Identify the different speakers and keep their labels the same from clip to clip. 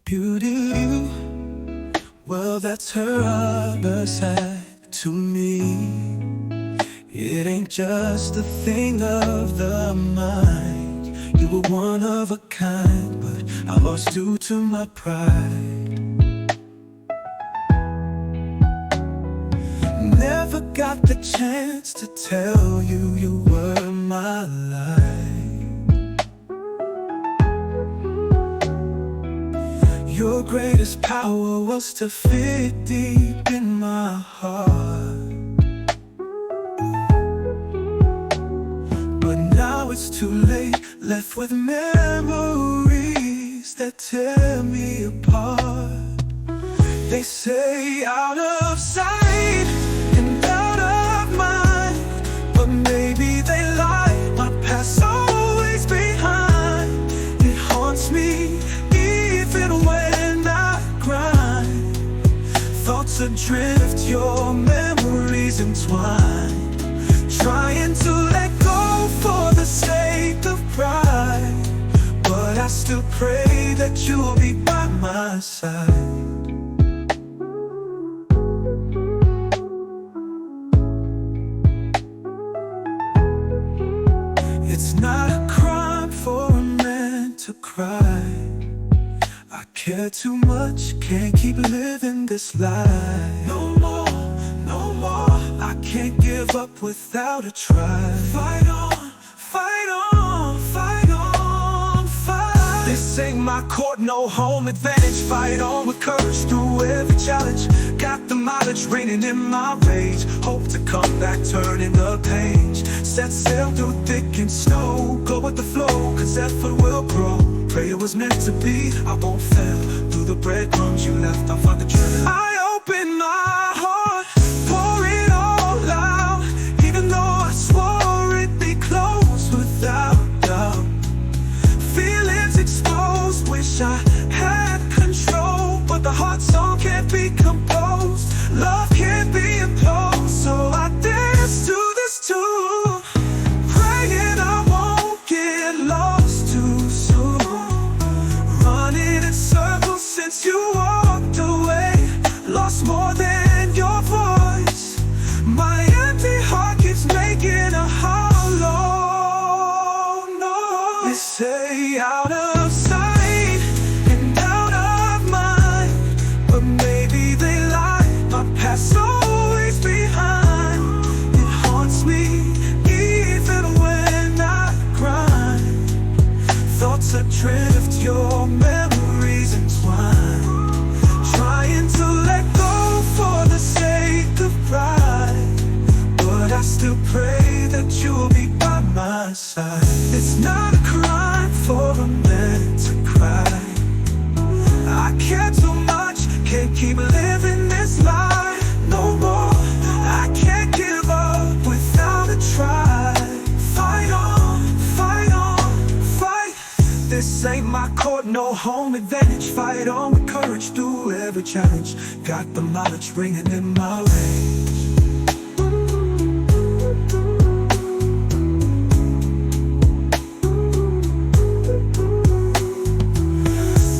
Speaker 1: Beauty, well, that's her other side to me. It ain't just a thing of the mind. You were one of a kind, but I lost you to my pride. Never got the chance to tell you you were my life. Your greatest power was to fit deep in my heart. But now it's too late, left with memories that tear me apart. They say out of sight and out of mind, but maybe they lie. My past's always behind. It haunts me even when I grind. Thoughts adrift, your memories entwined. Trying to let go for the sake of pride, but I still pray that you'll be by my side. It's not a crime for a man to cry. I care too much, can't keep living this life. No more, no more. I can't give up without a try. Fight on, fight on, fight on, fight. This ain't my court, no home advantage. Fight on with courage through every challenge. Got the mileage raining in my rage. Hope to come back, turning the page. Set sail through thick and snow. Go with the flow, cause effort will grow. Pray it was meant to be, I won't fail. Through the breadcrumbs you left, I'll find the trail. I open my heart, pour it all out. Even though I swore it'd be closed without doubt. Feelings exposed, wish I had control. But the heart song can't be composed. Love can't be imposed. So I dance to this too, praying I won't get lost too soon. Running in circles since you walked away. Lost more than your voice. My empty heart keeps making a hollow noise. They say out of sight and out of mind, but maybe they lie. My past's always behind. It haunts me even when I grind. Thoughts adrift, your memories entwine. Trying to let go for the sake of pride, but I still pray that you'll be by my side. It's not a crime for a man to cry. I care too much, can't keep living this life no more. I can't give up without a try. Fight on, fight on, fight. This ain't my court, no home advantage. Fight on with courage through every challenge. Got the mileage ringing in my range.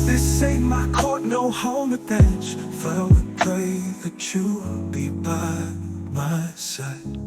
Speaker 1: This ain't my court, no home advantage. But I would pray that you'll be by my side.